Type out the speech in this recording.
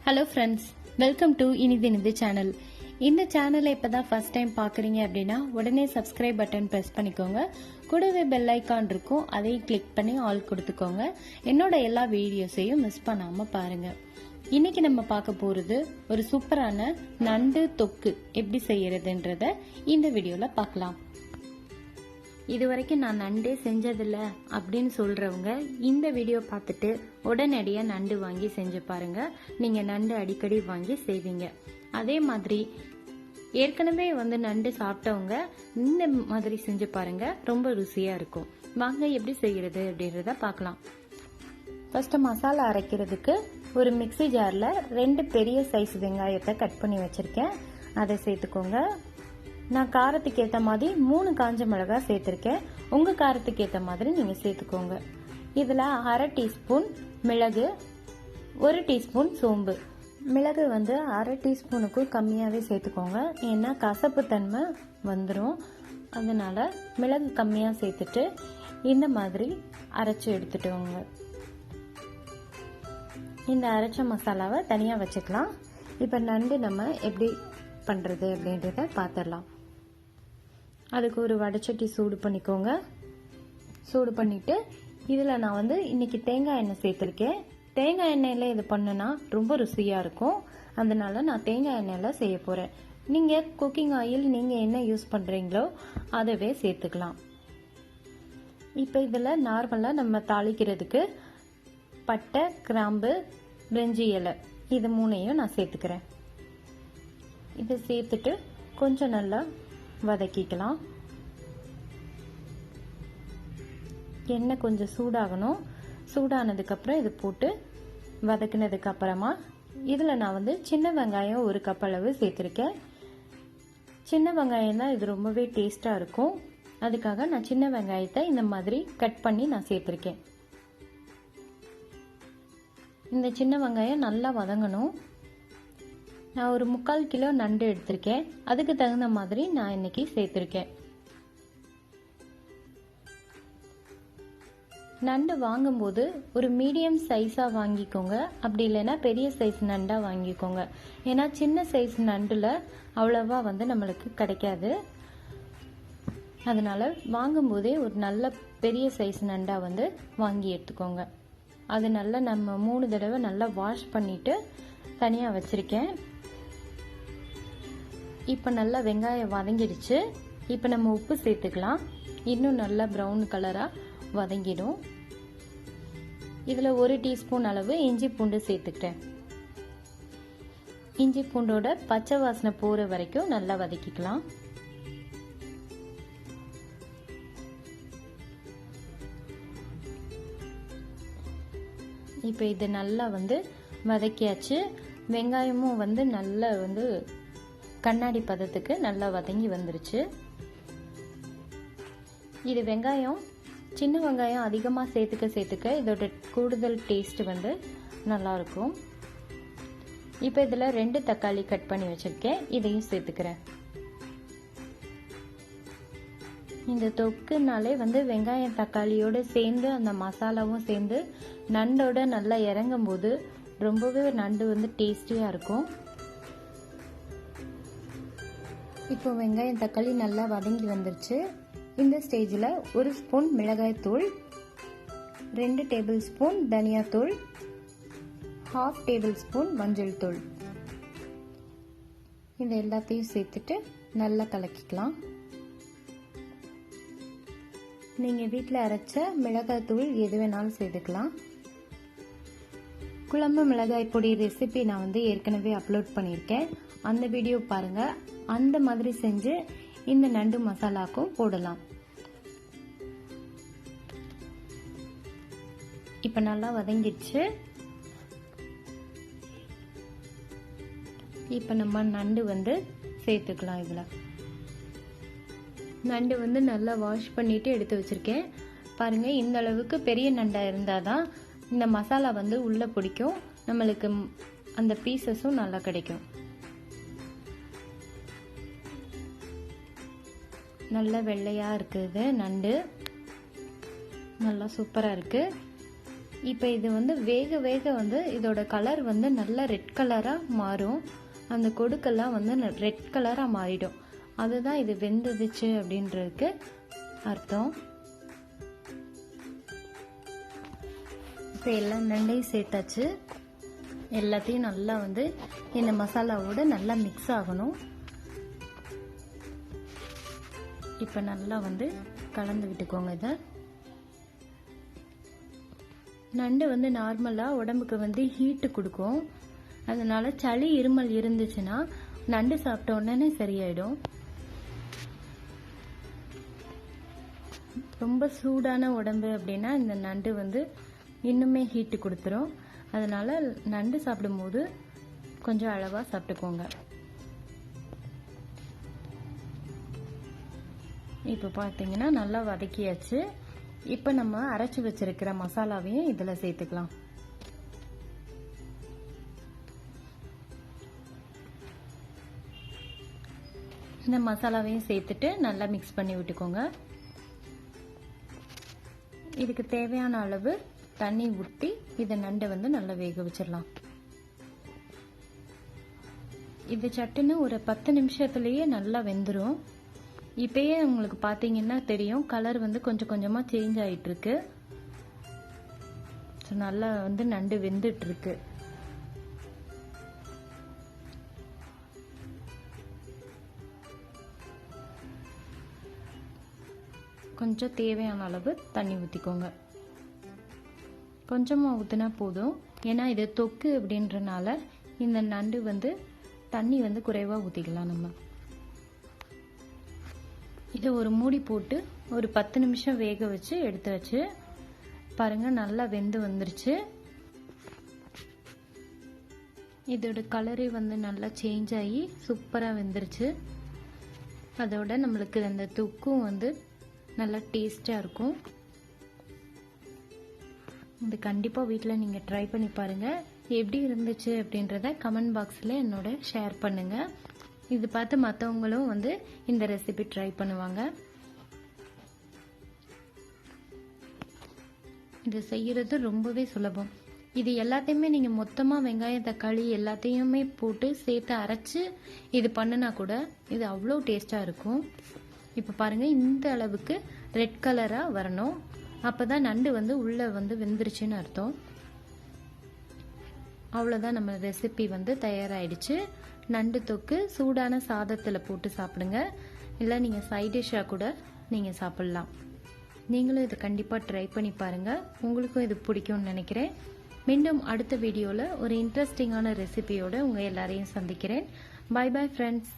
Hello friends, welcome to இனிது channel. இந்த சேனலை இப்பதான் ஃபர்ஸ்ட் டைம் பாக்குறீங்க அப்படின்னா உடனே சப்ஸ்கிரைப் பட்டன் பிரஸ் பண்ணிக்கோங்க. கூடவே பெல் ஐக்கான் இருக்கும், அதையும் கிளிக் பண்ணி ஆல் கொடுத்துக்கோங்க. என்னோட எல்லா வீடியோஸையும் மிஸ் பண்ணாம பாருங்க. இன்னைக்கு நம்ம பார்க்க போறது ஒரு சூப்பரான நண்டு தொக்கு எப்படி செய்யறதுன்றத இந்த வீடியோல பார்க்கலாம். இது வரைக்கும் நான் நண்டே செஞ்சதில்ல அப்படின்னு சொல்றவங்க இந்த வீடியோ பார்த்துட்டு உடனடியாக நண்டு வாங்கி செஞ்சு பாருங்க. நீங்க நண்டு அடிக்கடி வாங்கி செய்வீங்க. அதே மாதிரி ஏற்கனவே நண்டு சாப்பிட்டவங்க இந்த மாதிரி செஞ்சு பாருங்க, ரொம்ப ருசியா இருக்கும். வாங்க எப்படி செய்யறது அப்படின்றத பார்க்கலாம். ஃபர்ஸ்ட் மசாலா அரைக்கிறதுக்கு ஒரு மிக்ஸி ஜார்ல 2 பெரிய சைஸ் வெங்காயத்தை கட் பண்ணி வச்சிருக்கேன். அதை சேர்த்துக்கோங்க. நான் காரத்துக்கு ஏற்ற மாதிரி 3 காஞ்ச மிளகாய் சேர்த்திருக்கேன். உங்க காரத்துக்கு ஏற்ற மாதிரி நீங்க சேர்த்துக்கோங்க. இதுல 1/2 டீஸ்பூன் மிளகு, 1 டீஸ்பூன் சோம்பு. மிளகு 1/2 டீஸ்பூனுக்கும் கம்மியாவே சேர்த்துக்கோங்க, ஏன்னா கசப்பு தன்மை வந்துடும். அதனால மிளகு கம்மியா சேர்த்துட்டு இந்த மாதிரி அரைச்சு எடுத்துட்டோங்க. இந்த அரைச்ச மசாலாவை தனியா வச்சுக்கலாம். இப்ப நண்டு நம்ம எப்படி பண்றது அப்படின்றத பார்த்துடலாம். அதுக்கு ஒரு வடைச்சட்டி சூடு பண்ணிக்கோங்க. சூடு பண்ணிட்டு இதுல நான் இன்னைக்கு தேங்காய் எண்ணெய் சேர்த்திருக்கேன். தேங்காய் எண்ணெயில இது பண்ணுனா ரொம்ப ருசியா இருக்கும். அதனால நான் தேங்காய் எண்ணெயில செய்ய போறேன். நீங்க குக்கிங் ஆயில் நீங்க என்ன யூஸ் பண்றீங்களோ அதவே சேர்த்துக்கலாம். இப்ப இதுல நார்மலா நம்ம தாளிக்கிறதுக்கு பட்டை, கிராம்பு, பிரிஞ்சி இலை இது 3ஐயும் நான் சேர்த்துக்கிறேன். இதை சேர்த்துட்டு கொஞ்சம் நல்லா வதக்கிக்கலாம். எண்ணெய் கொஞ்சம் சூடாகணும். சூடானதுக்கு அப்புறம் இது போட்டு வதக்கினதுக்கு அப்புறமா இதுல நான் சின்ன வெங்காயம் 1 கப் அளவு சேர்த்திருக்கேன். சின்ன வெங்காயம் தான் இது ரொம்பவே டேஸ்டா இருக்கும். அதுக்காக நான் சின்ன வெங்காயத்தை இந்த மாதிரி கட் பண்ணி நான் சேர்த்திருக்கேன். இந்த சின்ன வெங்காயம் நல்லா வதங்கணும். நான் ஒரு 3/4 கிலோ நண்டு எடுத்திருக்கேன். அதுக்கு தகுந்த மாதிரி நான் இன்னைக்கு சேர்த்திருக்கேன். நண்டு வாங்கும்போது ஒரு மீடியம் சைஸா வாங்கிக்கோங்க, அப்படி இல்லைன்னா பெரிய சைஸ் நண்டா வாங்கிக்கோங்க. ஏன்னா சின்ன சைஸ் நண்டுல அவ்வளவா நம்மளுக்கு கிடைக்காது. அதனால வாங்கும்போதே ஒரு நல்ல பெரிய சைஸ் நண்டா வாங்கி எடுத்துக்கோங்க. அது நல்லா நம்ம 3 தடவை நல்லா வாஷ் பண்ணிட்டு தனியா வச்சிருக்கேன். இப்ப நல்லா வெங்காயம் வதங்கிடுச்சு. இப்ப நம்ம உப்பு சேர்த்துக்கலாம். இன்னும் நல்லா பிரவுன் கலரா வதங்கிடும். இதுல 1 டீஸ்பூன் அளவு இஞ்சி பூண்டு சேர்த்துக்கிறேன். இஞ்சி பூண்டோட பச்சை வாசனை போற வரைக்கும் நல்லா வதக்கிக்கலாம். இப்ப இது நல்லா வதக்கியாச்சு. வெங்காயமும் நல்லா கண்ணாடி பதத்துக்கு நல்லா வதங்கி வந்துருச்சு. இது வெங்காயம் சின்ன வெங்காயம் அதிகமா சேர்த்துக்க இதோட கூடுதல் டேஸ்ட் நல்லா இருக்கும். இப்ப இதுல 2 தக்காளி கட் பண்ணி வச்சிருக்கேன். இதையும் சேர்த்துக்கிறேன். இந்த தொக்குனாலே வெங்காயம் தக்காளியோட சேர்ந்து அந்த மசாலாவும் சேர்ந்து நண்டோட நல்லா இறங்கும் போது ரொம்பவே நண்டு டேஸ்டியா இருக்கும். இப்போ வெங்காயம் தக்காளி நல்லா வதங்கி வந்துருச்சு. இந்த ஸ்டேஜ்ல 1 ஸ்பூன் மிளகாய் தூள், 2 டேபிள் ஸ்பூன் தனியா தூள், 1/2 டேபிள் ஸ்பூன் மஞ்சள் தூள் இந்த எல்லாத்தையும் சேர்த்துட்டு நல்லா கலக்கிக்கலாம். நீங்க வீட்ல அரைச்ச மிளகாய் தூள் எது வேணாலும் சேர்த்துக்கலாம். குழம்பு மிளகாய் பொடி ரெசிபி நான் ஏற்கனவே அப்லோட் பண்ணியிருக்கேன். அந்த வீடியோ பாருங்க. அந்த மாதிரி செஞ்சு இந்த நண்டு மசாலாக்கும் போடலாம். இப்ப நல்லா வதங்கிடுச்சு. இப்ப நம்ம நண்டு சேர்த்துக்கலாம். இதுல நண்டு நல்லா வாஷ் பண்ணிட்டு எடுத்து வச்சிருக்கேன். பாருங்க, இந்த அளவுக்கு பெரிய நண்டா இருந்தாதான் இந்த மசாலா உள்ள பிடிக்கும், நம்மளுக்கு அந்த பீசஸும் நல்லா கிடைக்கும். நல்ல வெள்ளையா இருக்குது நண்டு, நல்லா சூப்பரா இருக்கு. இப்போ இது வந்து வேக வேக வந்து இதோட கலர் வந்து நல்லா ரெட் கலராக மாறும். அந்த கொடுக்கெல்லாம் வந்து ரெட் கலராக மாறிடும். அதுதான் இது வெந்துடுச்சு அப்படின்றதுக்கு அர்த்தம். இப்போ எல்லாம் நண்டையும் சேர்த்தாச்சு. எல்லாத்தையும் நல்லா வந்து இந்த மசாலாவோட நல்லா மிக்ஸ் ஆகணும். இப்போ நல்லா வந்து கலந்து விட்டுக்கோங்க. இதை நண்டு வந்து நார்மலாக உடம்புக்கு வந்து ஹீட்டு கொடுக்கும். அதனால சளி இருமல் இருந்துச்சுன்னா நண்டு சாப்பிட்ட உடனே சரியாயிடும். ரொம்ப சூடான உடம்பு அப்படின்னா இந்த நண்டு வந்து இன்னுமே ஹீட்டு கொடுத்துரும். அதனால நண்டு சாப்பிடும்போது கொஞ்சம் அளவாக சாப்பிட்டுக்கோங்க. இப்போ பார்த்தீங்கன்னா நல்லா வதக்கியாச்சு. இப்போ நம்ம அரைச்சி வச்சிருக்கிற மசாலாவையும் இதில் சேர்த்துக்கலாம். இந்த மசாலாவையும் சேர்த்துட்டு நல்லா மிக்ஸ் பண்ணி விட்டுக்கோங்க. இதுக்கு தேவையான அளவு தண்ணி ஊற்றி இதை நண்டை வந்து நல்லா வேக வச்சிடலாம். இது சட்டுன்னு ஒரு 10 நிமிஷத்துலேயே நல்லா வெந்துடும். இப்பயே உங்களுக்கு பார்த்தீங்கன்னா தெரியும், கலர் வந்து கொஞ்சம் கொஞ்சமாக சேஞ்ச் ஆகிட்டு இருக்கு. நல்லா வந்து நண்டு வெந்துட்டு இருக்கு. கொஞ்சம் தேவையான அளவு தண்ணி ஊற்றிக்கோங்க. கொஞ்சமாக ஊற்றினா போதும். ஏன்னா இது தொக்கு அப்படின்றனால இந்த நண்டு வந்து தண்ணி வந்து குறைவாக ஊற்றிக்கலாம். நம்ம இதை ஒரு மூடி போட்டு ஒரு 10 நிமிஷம் வேக வச்சு எடுத்து வச்சு பாருங்க, நல்லா வெந்து வந்துருச்சு. இதோட கலரே வந்து நல்லா சேஞ்ச் ஆகி சூப்பராக வெந்துருச்சு. அதோட நம்மளுக்கு அந்த தொக்கும் வந்து நல்லா டேஸ்டாக இருக்கும். இது கண்டிப்பாக வீட்டில் நீங்கள் ட்ரை பண்ணி பாருங்கள். எப்படி இருந்துச்சு அப்படின்றத கமெண்ட் பாக்ஸில் என்னோட ஷேர் பண்ணுங்கள். இது பார்த்து மற்றவங்களும் வந்து இந்த ரெசிபி ட்ரை பண்ணுவாங்க. இது செய்யறது ரொம்பவே சுலபம். இது எல்லாத்தையுமே நீங்கள் மொத்தமாக வெங்காயம் தக்காளி எல்லாத்தையுமே போட்டு சேர்த்து அரைச்சி இது பண்ணினா கூட இது அவ்வளோ டேஸ்டாக இருக்கும். இப்போ பாருங்கள், இந்த அளவுக்கு ரெட் கலராக வரணும். அப்போ தான் நண்டு வந்து உள்ளே வந்து வெந்துருச்சுன்னு அர்த்தம். அவ்வளோதான், நம்ம ரெசிபி வந்து தயாராகிடுச்சு. நண்டு தொக்கு சூடான சாதத்தில் போட்டு சாப்பிடுங்க. இல்லை நீங்கள் சைட் டிஷ்ஷாக கூட நீங்கள் சாப்பிட்லாம். நீங்களும் இதை கண்டிப்பாக ட்ரை பண்ணி பாருங்கள். உங்களுக்கும் இது பிடிக்கும்னு நினைக்கிறேன். மீண்டும் அடுத்த வீடியோவில் ஒரு இன்ட்ரெஸ்டிங்கான ரெசிபியோடு உங்கள் எல்லாரையும் சந்திக்கிறேன். Bye bye friends.